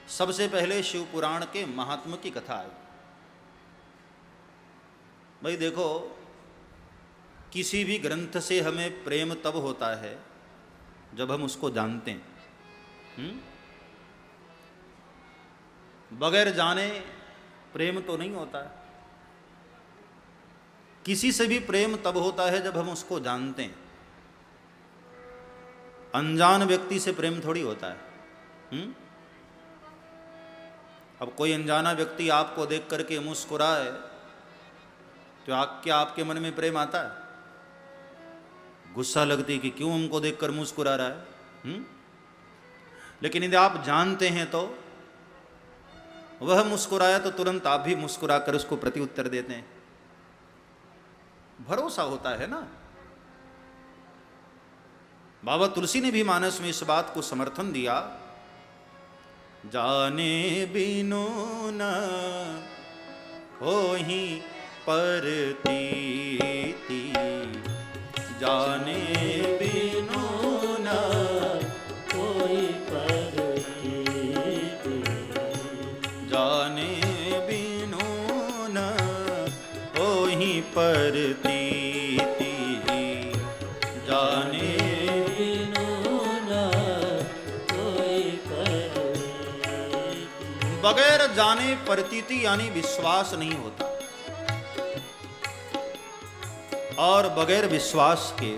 सबसे पहले शिव पुराण के महात्म की कथा आई। भाई देखो, किसी भी ग्रंथ से हमें प्रेम तब होता है जब हम उसको जानते हैं। बगैर जाने प्रेम तो नहीं होता है। किसी से भी प्रेम तब होता है जब हम उसको जानते हैं। अनजान व्यक्ति से प्रेम थोड़ी होता है। अब कोई अनजाना व्यक्ति आपको देख करके मुस्कुराए तो क्या आपके मन में प्रेम आता है? गुस्सा लगती कि क्यों हमको देखकर मुस्कुरा रहा है। लेकिन यदि आप जानते हैं तो वह मुस्कुराया तो तुरंत आप भी मुस्कुरा कर उसको प्रति उत्तर देते हैं। भरोसा होता है ना। बाबा तुलसी ने भी मानस में इस बात को समर्थन दिया, जाने बिनु न होहि परतीति, जाने बिनु न होहि परतीति, जाने बिनु न होहि परतीति, जाने बगैर जाने प्रतीति यानी विश्वास नहीं होता, और बगैर विश्वास के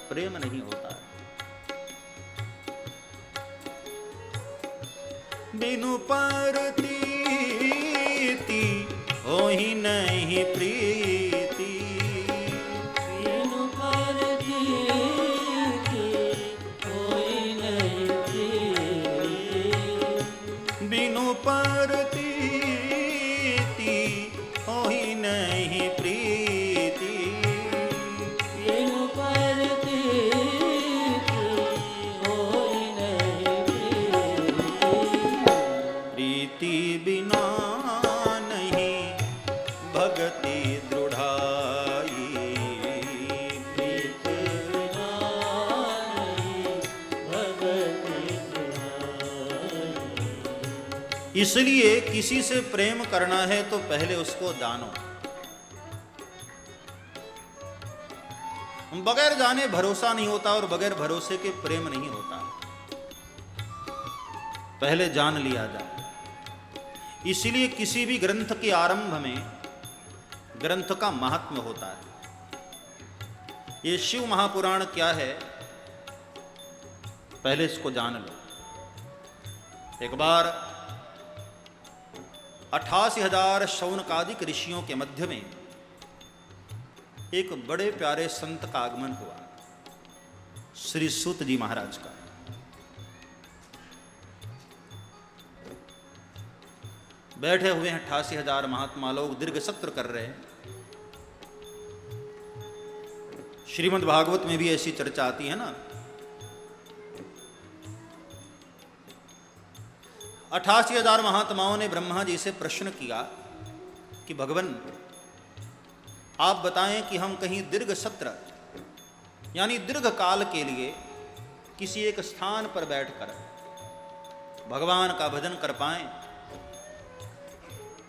प्रेम नहीं होता है। बिनु प्रतीति होहि नहीं प्रीति, बिनु प्रतीति होहि नहीं प्रीति, बिनु प्रतीति होहि नहीं प्रीति, बिनु प्रतीति होहि नहीं प्रीति, प्रीति बिना नहीं भगति दृढ़ाई, प्रीति बिना नहीं भगति दृढ़ाई। इसलिए किसी से प्रेम करना है तो पहले उसको जानो। बगैर जाने भरोसा नहीं होता और बगैर भरोसे के प्रेम नहीं होता। पहले जान लिया जाए। इसलिए किसी भी ग्रंथ के आरंभ में ग्रंथ का महात्म्य होता है। ये शिव महापुराण क्या है, पहले इसको जान लो। एक बार 88,000 शौनकादिक ऋषियों के मध्य में एक बड़े प्यारे संत का आगमन हुआ, श्री सूत जी महाराज का। बैठे हुए हैं 88,000 महात्मा लोग, दीर्घ सत्र कर रहे हैं। श्रीमद् भागवत में भी ऐसी चर्चा आती है ना। 88,000 महात्माओं ने ब्रह्मा जी से प्रश्न किया कि भगवान आप बताएं कि हम कहीं दीर्घ सत्र यानी दीर्घ काल के लिए किसी एक स्थान पर बैठकर भगवान का भजन कर पाएं।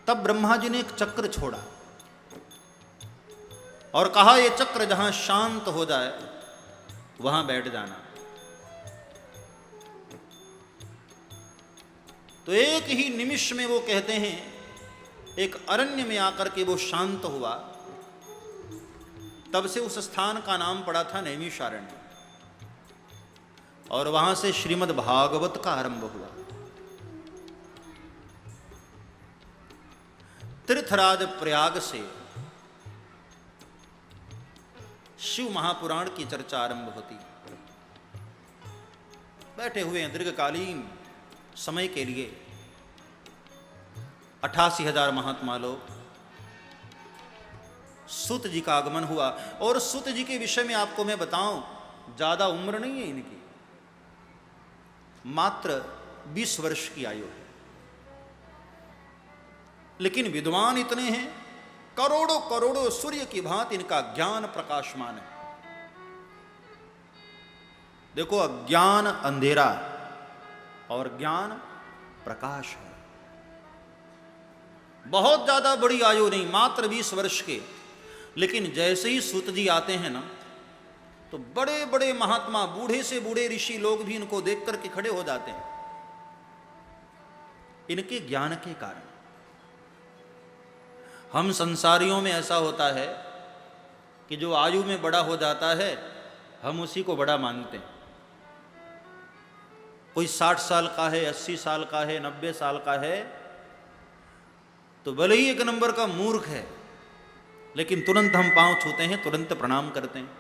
तब ब्रह्मा जी ने एक चक्र छोड़ा और कहा, यह चक्र जहां शांत हो जाए वहां बैठ जाना। तो एक ही निमिष में वो कहते हैं एक अरण्य में आकर के वो शांत हुआ। तब से उस स्थान का नाम पड़ा था नैमिषारण्य, और वहां से श्रीमद् भागवत का आरंभ हुआ। तीर्थराज प्रयाग से शिव महापुराण की चर्चा आरंभ होती। बैठे हुए हैं दीर्घकालीन समय के लिए 88,000 महात्मा लोग। सूत जी का आगमन हुआ, और सूत जी के विषय में आपको मैं बताऊं, ज्यादा उम्र नहीं है इनकी, मात्र 20 वर्ष की आयु है। लेकिन विद्वान इतने हैं, करोड़ों करोड़ों सूर्य की भांति इनका ज्ञान प्रकाशमान है। देखो, अज्ञान अंधेरा और ज्ञान प्रकाश है। बहुत ज्यादा बड़ी आयु नहीं, मात्र 20 वर्ष के, लेकिन जैसे ही सूत जी आते हैं ना, तो बड़े बड़े महात्मा, बूढ़े से बूढ़े ऋषि लोग भी इनको देख करके खड़े हो जाते हैं, इनके ज्ञान के कारण। हम संसारियों में ऐसा होता है कि जो आयु में बड़ा हो जाता है हम उसी को बड़ा मानते हैं। कोई 60 साल का है, 80 साल का है, 90 साल का है, तो भले ही एक नंबर का मूर्ख है, लेकिन तुरंत हम पांव छूते हैं, तुरंत प्रणाम करते हैं।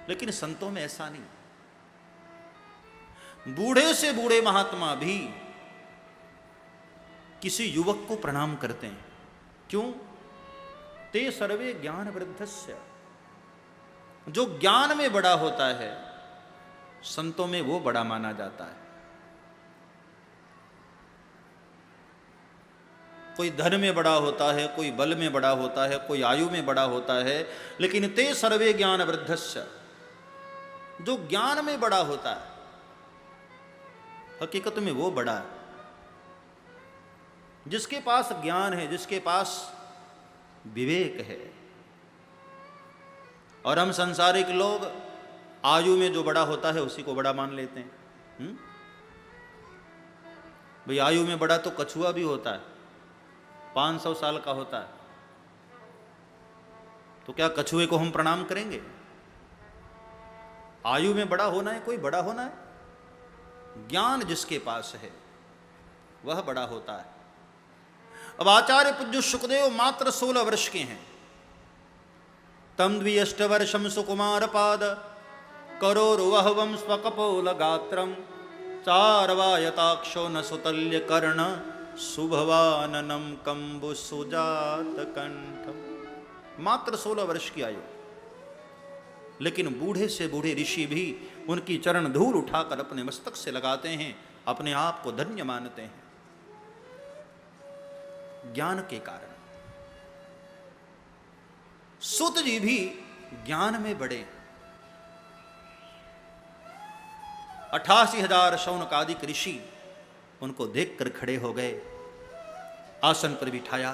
लेकिन संतों में ऐसा नहीं। बूढ़े से बूढ़े महात्मा भी किसी युवक को प्रणाम करते हैं। क्यों? ते सर्वे ज्ञान वृद्धस्य, जो ज्ञान में बड़ा होता है संतों में वो बड़ा माना जाता है। कोई धन में बड़ा होता है, कोई बल में बड़ा होता है, कोई आयु में बड़ा होता है, लेकिन ते सर्वे ज्ञान वृद्धस्य, जो ज्ञान में बड़ा होता है हकीकत में वो बड़ा है। जिसके पास ज्ञान है, जिसके पास विवेक है। और हम सांसारिक लोग आयु में जो बड़ा होता है उसी को बड़ा मान लेते हैं। भाई आयु में बड़ा तो कछुआ भी होता है, 500 साल का होता है, तो क्या कछुए को हम प्रणाम करेंगे? आयु में बड़ा होना है, कोई बड़ा होना है। ज्ञान जिसके पास है वह बड़ा होता है। अब आचार्य पूज्य शुकदेव मात्र 16 वर्ष के हैं। तम द्विष्टवर्षम सुकुमार पाद करोर्वहवम स्वकपोल गात्रम चार्वायताक्षो न सुतल्य कर्ण सुभवाननम कंबु सुजात कंठम। मात्र 16 वर्ष की आयु, लेकिन बूढ़े से बूढ़े ऋषि भी उनकी चरण धूल उठाकर अपने मस्तक से लगाते हैं, अपने आप को धन्य मानते हैं ज्ञान के कारण। सूत जी भी ज्ञान में बड़े। 88,000 शौनकादिक ऋषि उनको देखकर खड़े हो गए, आसन पर बिठाया,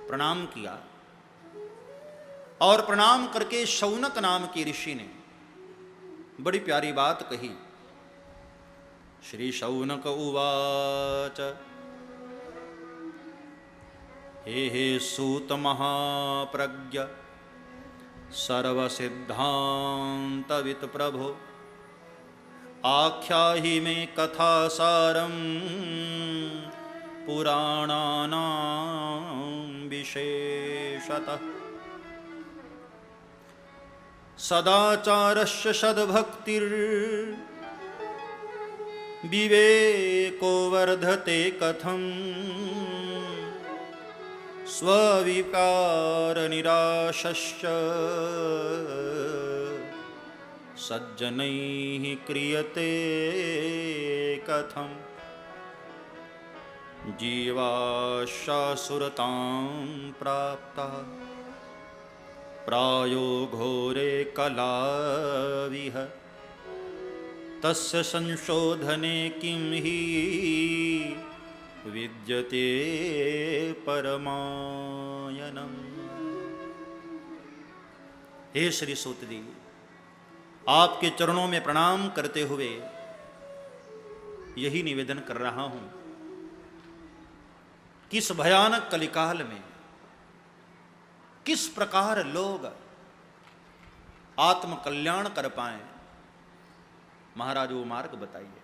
प्रणाम किया, और प्रणाम करके शौनक नाम के ऋषि ने बड़ी प्यारी बात कही। श्री शौनक उवाच हे सूत महाप्रज्ञ सर्वसिद्धांतवित प्रभो आख्याहि मे कथासारं पुराणानां विशेषतः सदाचारस्य सद्भक्तिर्विवेको वर्धते कथं स्वविकारनिराशश्च सज्जनैः क्रियते कथं जीवाशासुरतां प्राप्ता प्रायो घोरे कलाविह तस्य संशोधने किं हि विद्यते परमायनम्। हे श्री सूत जी, आपके चरणों में प्रणाम करते हुए यही निवेदन कर रहा हूं कि इस भयानक कलिकाल में किस प्रकार लोग आत्म कल्याण कर पाएं, महाराज वो मार्ग बताइए।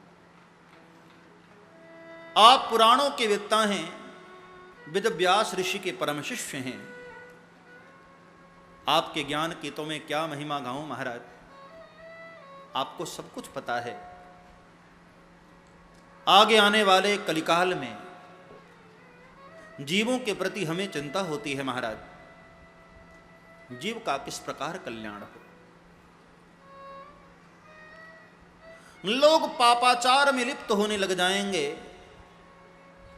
आप पुराणों के वेत्ता हैं, वेद व्यास ऋषि के परम शिष्य हैं, आपके ज्ञान की तो मैं क्या महिमा गाऊं महाराज, आपको सब कुछ पता है। आगे आने वाले कलिकाल में जीवों के प्रति हमें चिंता होती है महाराज, जीव का किस प्रकार कल्याण हो। लोग पापाचार में लिप्त होने लग जाएंगे,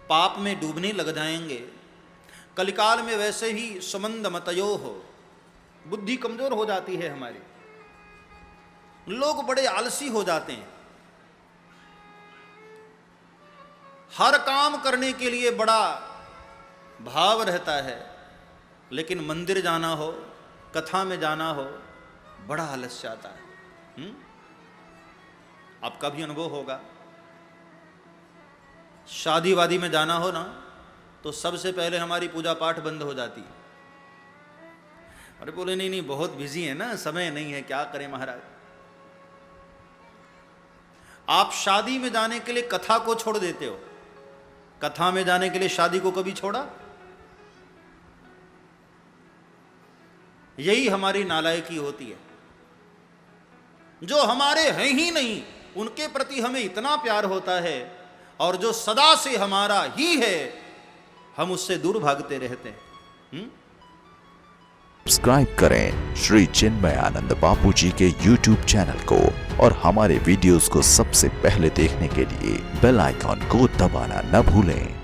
पाप में डूबने लग जाएंगे। कलिकाल में वैसे ही सुमंद मतयो हो, बुद्धि कमजोर हो जाती है हमारी, लोग बड़े आलसी हो जाते हैं। हर काम करने के लिए बड़ा भाव रहता है, लेकिन मंदिर जाना हो, कथा में जाना हो, बड़ा आलस्य आता है। आपका भी अनुभव होगा। शादी वादी में जाना हो ना, तो सबसे पहले हमारी पूजा पाठ बंद हो जाती है। अरे बोले नहीं नहीं, बहुत बिजी है ना, समय नहीं है, क्या करें महाराज। आप शादी में जाने के लिए कथा को छोड़ देते हो, कथा में जाने के लिए शादी को कभी छोड़ा? यही हमारी नालायकी होती है। जो हमारे हैं ही नहीं, उनके प्रति हमें इतना प्यार होता है, और जो सदा से हमारा ही है, हम उससे दूर भागते रहते हैं। सब्सक्राइब करें श्री चिन्मयानंद बापू जी के YouTube चैनल को, और हमारे वीडियोस को सबसे पहले देखने के लिए बेल आइकॉन को दबाना न भूलें।